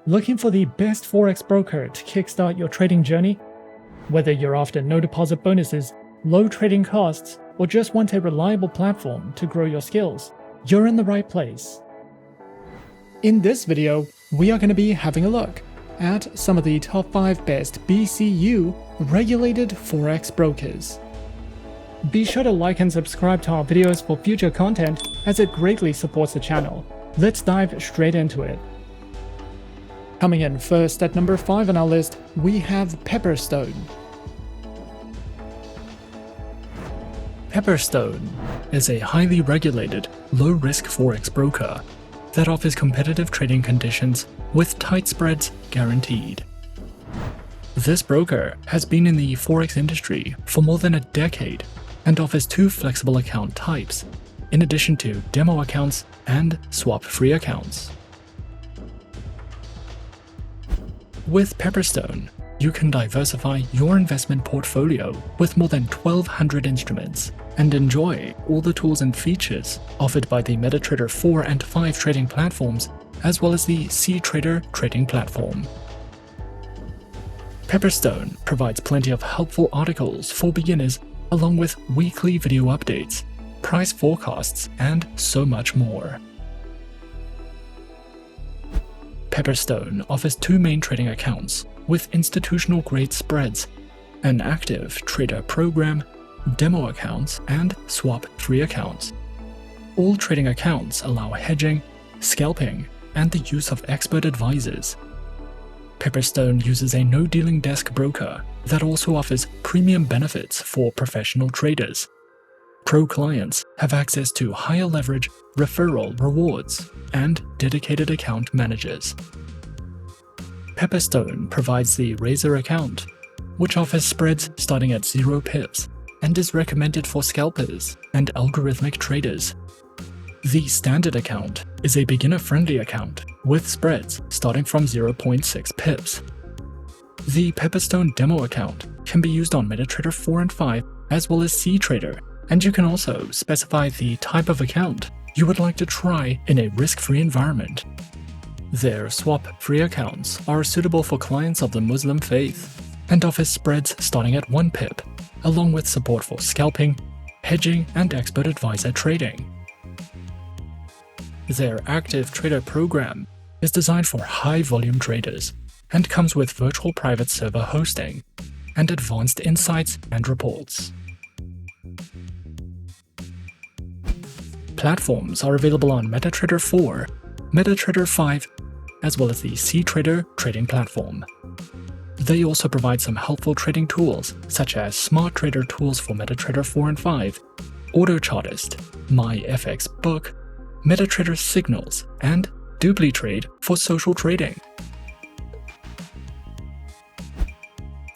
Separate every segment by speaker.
Speaker 1: Looking for the best Forex broker to kickstart your trading journey? Whether you're after no deposit bonuses, low trading costs, or just want a reliable platform to grow your skills, you're in the right place. In this video, we are going to be having a look at some of the top 5 best BCU regulated Forex brokers. Be sure to like and subscribe to our videos for future content, as it greatly supports the channel. Let's dive straight into it. Coming in first at number 5 on our list, we have Pepperstone. Pepperstone is a highly regulated, low-risk Forex broker that offers competitive trading conditions with tight spreads guaranteed. This broker has been in the Forex industry for more than a decade and offers 2 flexible account types, in addition to demo accounts and swap-free accounts. With Pepperstone, you can diversify your investment portfolio with more than 1,200 instruments and enjoy all the tools and features offered by the MetaTrader 4 and 5 trading platforms, as well as the cTrader trading platform. Pepperstone provides plenty of helpful articles for beginners, along with weekly video updates, price forecasts, and so much more. Pepperstone offers 2 main trading accounts with institutional-grade spreads, an active trader program, demo accounts, and swap-free accounts. All trading accounts allow hedging, scalping, and the use of expert advisors. Pepperstone uses a no-dealing desk broker that also offers premium benefits for professional traders. Pro clients have access to higher leverage, referral rewards, and dedicated account managers. Pepperstone provides the Razor account, which offers spreads starting at 0 pips and is recommended for scalpers and algorithmic traders. The Standard account is a beginner-friendly account with spreads starting from 0.6 pips. The Pepperstone demo account can be used on MetaTrader 4 and 5 as well as cTrader, and you can also specify the type of account you would like to try in a risk-free environment. Their swap-free accounts are suitable for clients of the Muslim faith and offer spreads starting at 1 pip, along with support for scalping, hedging, and expert advisor trading. Their active trader program is designed for high-volume traders and comes with virtual private server hosting and advanced insights and reports. Platforms are available on MetaTrader 4, MetaTrader 5, as well as the cTrader trading platform. They also provide some helpful trading tools, such as Smart Trader tools for MetaTrader 4 and 5, AutoChartist, MyFXBook, MetaTrader Signals, and DupliTrade for social trading.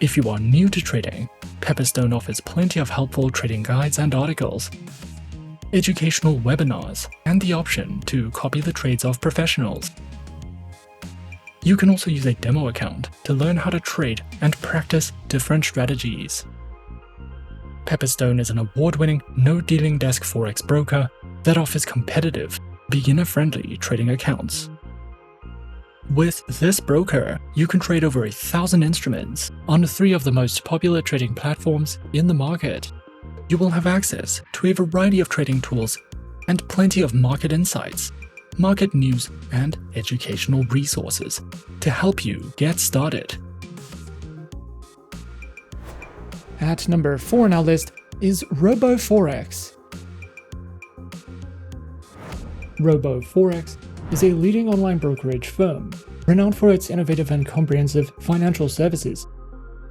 Speaker 1: If you are new to trading, Pepperstone offers plenty of helpful trading guides and articles, educational webinars, and the option to copy the trades of professionals. You can also use a demo account to learn how to trade and practice different strategies. Pepperstone is an award-winning, no-dealing desk Forex broker that offers competitive, beginner-friendly trading accounts. With this broker, you can trade over 1,000 instruments on 3 of the most popular trading platforms in the market. You will have access to a variety of trading tools and plenty of market insights, market news, and educational resources to help you get started. At number 4 on our list is RoboForex. RoboForex is a leading online brokerage firm renowned for its innovative and comprehensive financial services.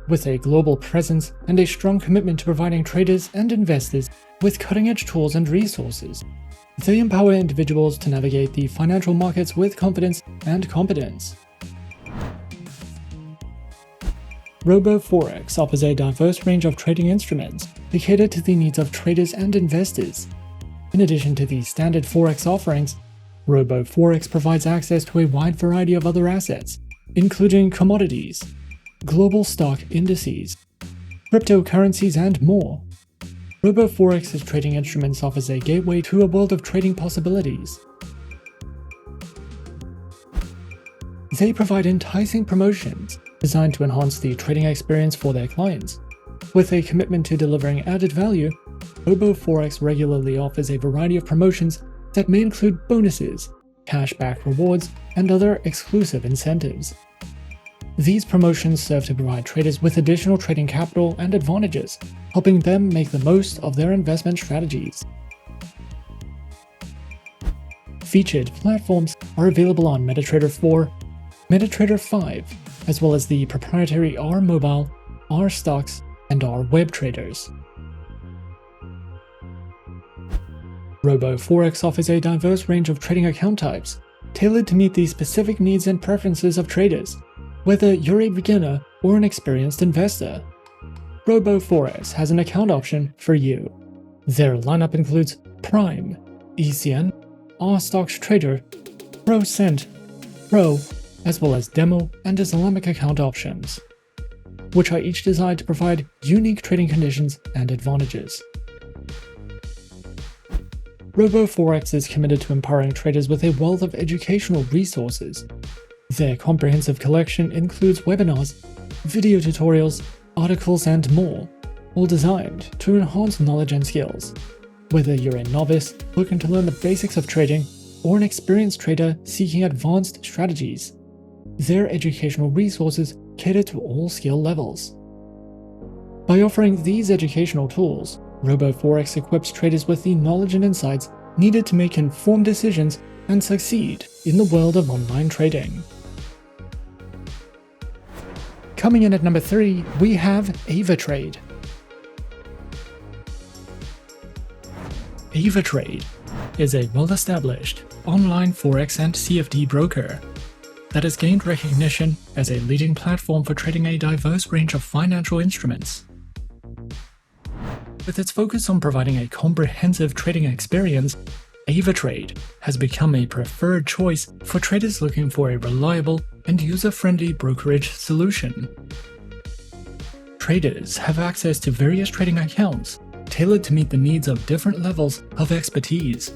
Speaker 1: With a global presence and a strong commitment to providing traders and investors with cutting-edge tools and resources, they empower individuals to navigate the financial markets with confidence and competence. RoboForex offers a diverse range of trading instruments to cater to the needs of traders and investors. In addition to the standard Forex offerings, RoboForex provides access to a wide variety of other assets, including commodities, global stock indices, cryptocurrencies, and more. RoboForex's trading instruments offers a gateway to a world of trading possibilities. They provide enticing promotions designed to enhance the trading experience for their clients. With a commitment to delivering added value, RoboForex regularly offers a variety of promotions that may include bonuses, cashback rewards, and other exclusive incentives. These promotions serve to provide traders with additional trading capital and advantages, helping them make the most of their investment strategies. Featured platforms are available on MetaTrader 4, MetaTrader 5, as well as the proprietary R Mobile, R Stocks, and R Web traders. RoboForex offers a diverse range of trading account types, tailored to meet the specific needs and preferences of traders, whether you're a beginner or an experienced investor. RoboForex has an account option for you. Their lineup includes Prime, ECN, R Stocks Trader, Pro Cent, Pro, as well as Demo and Islamic account options, which are each designed to provide unique trading conditions and advantages. RoboForex is committed to empowering traders with a wealth of educational resources. Their comprehensive collection includes webinars, video tutorials, articles, and more, all designed to enhance knowledge and skills. Whether you're a novice looking to learn the basics of trading or an experienced trader seeking advanced strategies, their educational resources cater to all skill levels. By offering these educational tools, RoboForex equips traders with the knowledge and insights needed to make informed decisions and succeed in the world of online trading. Coming in at number 3, we have Avatrade. Avatrade is a well-established online Forex and CFD broker that has gained recognition as a leading platform for trading a diverse range of financial instruments. With its focus on providing a comprehensive trading experience, Avatrade has become a preferred choice for traders looking for a reliable and user-friendly brokerage solution. Traders have access to various trading accounts tailored to meet the needs of different levels of expertise,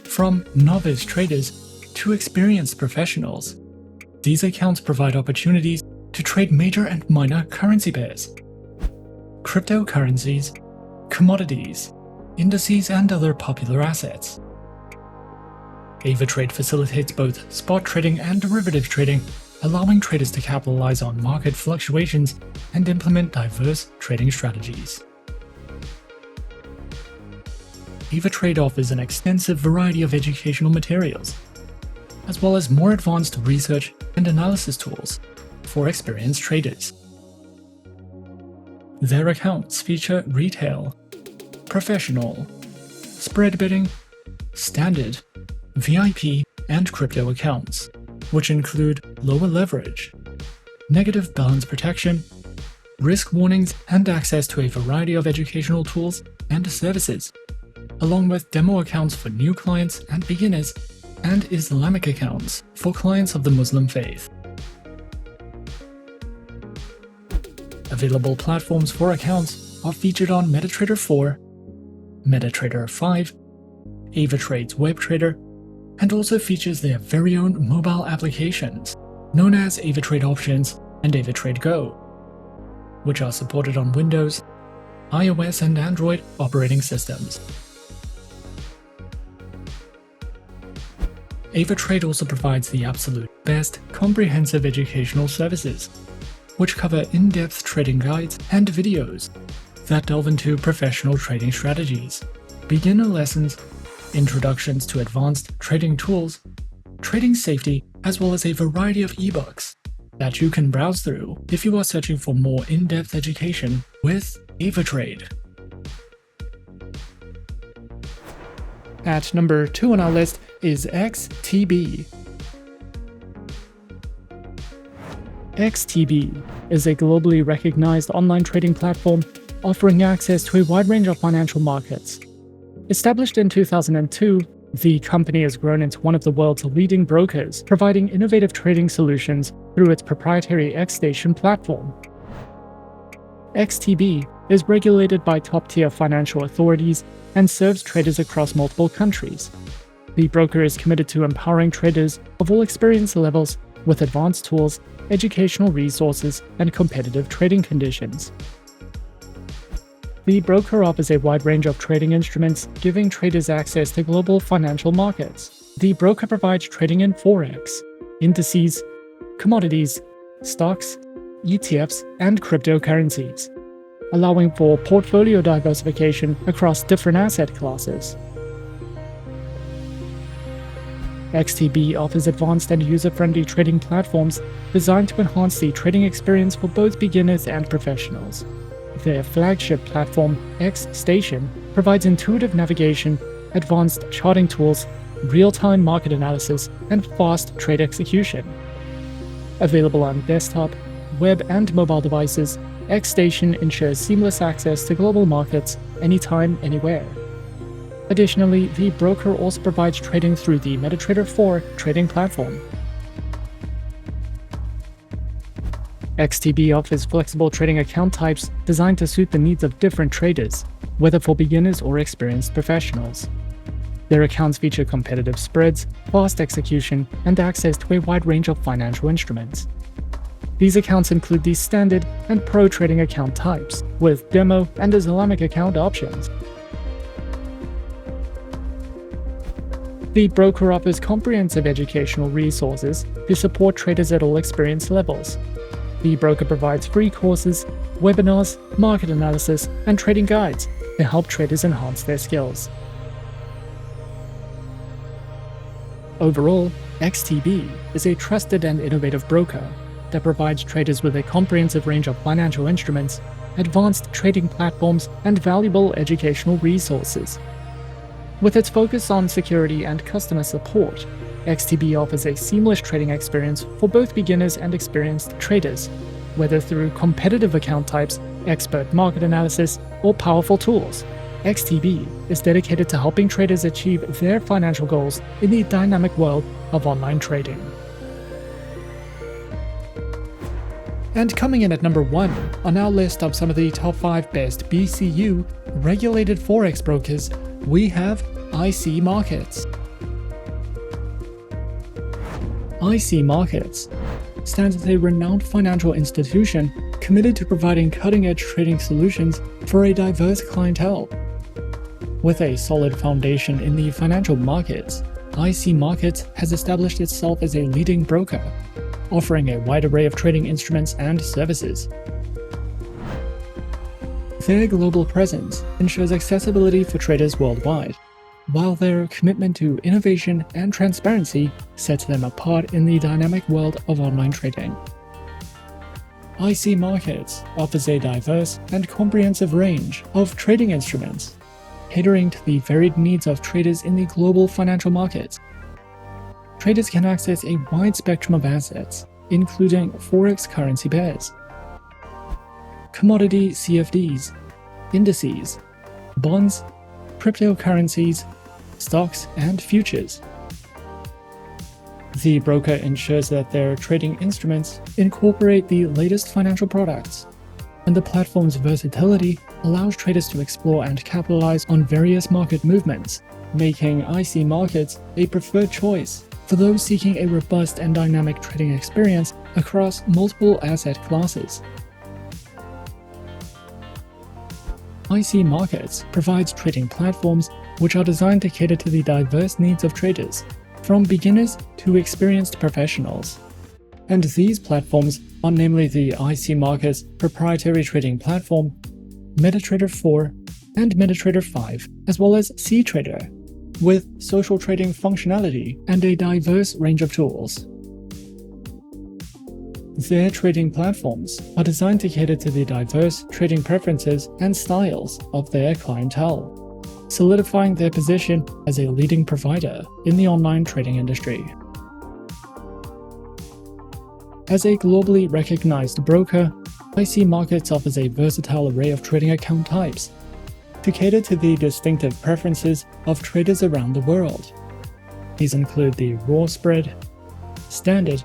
Speaker 1: from novice traders to experienced professionals. These accounts provide opportunities to trade major and minor currency pairs, cryptocurrencies, commodities, indices, and other popular assets. Avatrade facilitates both spot trading and derivative trading, allowing traders to capitalize on market fluctuations and implement diverse trading strategies. Avatrade offers an extensive variety of educational materials, as well as more advanced research and analysis tools for experienced traders. Their accounts feature retail, professional, spread bidding, standard, VIP, and crypto accounts, which include lower leverage, negative balance protection, risk warnings, and access to a variety of educational tools and services, along with demo accounts for new clients and beginners, and Islamic accounts for clients of the Muslim faith. Available platforms for accounts are featured on MetaTrader 4, MetaTrader 5, Avatrade's WebTrader, and also features their very own mobile applications, known as Avatrade Options and Avatrade Go, which are supported on Windows, iOS, and Android operating systems. Avatrade also provides the absolute best comprehensive educational services, which cover in-depth trading guides and videos that delve into professional trading strategies, beginner lessons, introductions to advanced trading tools, trading safety, as well as a variety of ebooks that you can browse through if you are searching for more in-depth education with Avatrade. At number 2 on our list is XTB. XTB is a globally recognized online trading platform offering access to a wide range of financial markets. Established in 2002, the company has grown into one of the world's leading brokers, providing innovative trading solutions through its proprietary XStation platform. XTB is regulated by top-tier financial authorities and serves traders across multiple countries. The broker is committed to empowering traders of all experience levels with advanced tools, educational resources, and competitive trading conditions. The broker offers a wide range of trading instruments, giving traders access to global financial markets. The broker provides trading in Forex, indices, commodities, stocks, ETFs, and cryptocurrencies, allowing for portfolio diversification across different asset classes. XTB offers advanced and user-friendly trading platforms designed to enhance the trading experience for both beginners and professionals. Their flagship platform, XStation, provides intuitive navigation, advanced charting tools, real-time market analysis, and fast trade execution. Available on desktop, web, and mobile devices, XStation ensures seamless access to global markets anytime, anywhere. Additionally, the broker also provides trading through the MetaTrader 4 trading platform. XTB offers flexible trading account types designed to suit the needs of different traders, whether for beginners or experienced professionals. Their accounts feature competitive spreads, fast execution, and access to a wide range of financial instruments. These accounts include the standard and pro trading account types, with demo and Islamic account options. The broker offers comprehensive educational resources to support traders at all experience levels. The broker provides free courses, webinars, market analysis, and trading guides to help traders enhance their skills. Overall, XTB is a trusted and innovative broker that provides traders with a comprehensive range of financial instruments, advanced trading platforms, and valuable educational resources. With its focus on security and customer support, XTB offers a seamless trading experience for both beginners and experienced traders, whether through competitive account types, expert market analysis, or powerful tools. XTB is dedicated to helping traders achieve their financial goals in the dynamic world of online trading. And coming in at number 1 on our list of some of the top 5 best BCU regulated Forex brokers, we have IC Markets. IC Markets stands as a renowned financial institution committed to providing cutting-edge trading solutions for a diverse clientele. With a solid foundation in the financial markets, IC Markets has established itself as a leading broker, offering a wide array of trading instruments and services. Their global presence ensures accessibility for traders worldwide, while their commitment to innovation and transparency sets them apart in the dynamic world of online trading. IC Markets offers a diverse and comprehensive range of trading instruments, catering to the varied needs of traders in the global financial markets. Traders can access a wide spectrum of assets, including Forex currency pairs, commodity CFDs, indices, bonds, cryptocurrencies, stocks, and futures. The broker ensures that their trading instruments incorporate the latest financial products, and the platform's versatility allows traders to explore and capitalize on various market movements, making IC Markets a preferred choice for those seeking a robust and dynamic trading experience across multiple asset classes. IC Markets provides trading platforms which are designed to cater to the diverse needs of traders, from beginners to experienced professionals. And these platforms are namely the IC Markets proprietary trading platform, MetaTrader 4, and MetaTrader 5, as well as cTrader, with social trading functionality and a diverse range of tools. Their trading platforms are designed to cater to the diverse trading preferences and styles of their clientele, solidifying their position as a leading provider in the online trading industry. As a globally recognized broker, IC Markets offers a versatile array of trading account types to cater to the distinctive preferences of traders around the world. These include the raw spread, standard,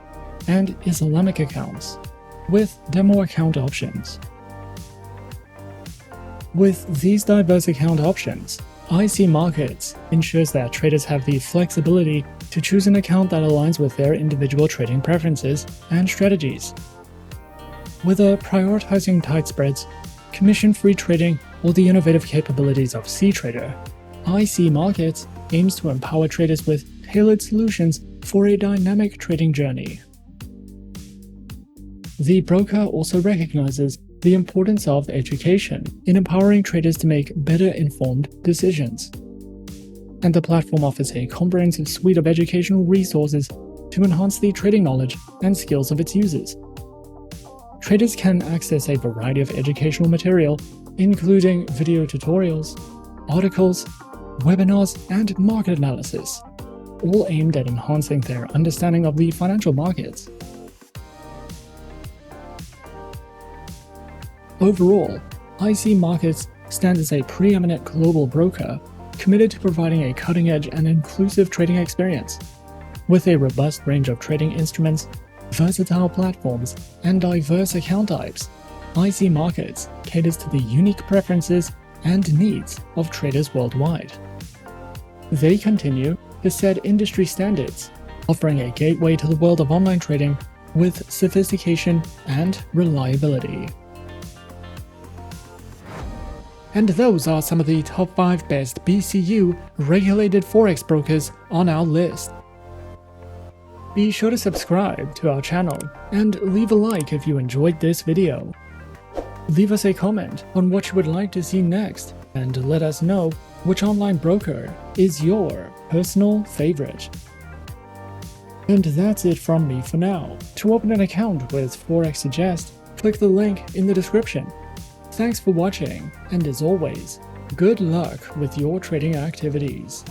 Speaker 1: and Islamic accounts, with demo account options. With these diverse account options, IC Markets ensures that traders have the flexibility to choose an account that aligns with their individual trading preferences and strategies. Whether prioritizing tight spreads, commission-free trading, or the innovative capabilities of cTrader, IC Markets aims to empower traders with tailored solutions for a dynamic trading journey. The broker also recognizes the importance of education in empowering traders to make better informed decisions. And the platform offers a comprehensive suite of educational resources to enhance the trading knowledge and skills of its users. Traders can access a variety of educational material, including video tutorials, articles, webinars, and market analysis, all aimed at enhancing their understanding of the financial markets. Overall, IC Markets stands as a preeminent global broker committed to providing a cutting-edge and inclusive trading experience. With a robust range of trading instruments, versatile platforms, and diverse account types, IC Markets caters to the unique preferences and needs of traders worldwide. They continue to set industry standards, offering a gateway to the world of online trading with sophistication and reliability. And those are some of the top 5 best BCU regulated Forex brokers on our list. Be sure to subscribe to our channel and leave a like if you enjoyed this video. Leave us a comment on what you would like to see next and let us know which online broker is your personal favorite. And that's it from me for now. To open an account with Forexsuggest, click the link in the description. Thanks for watching, and as always, good luck with your trading activities.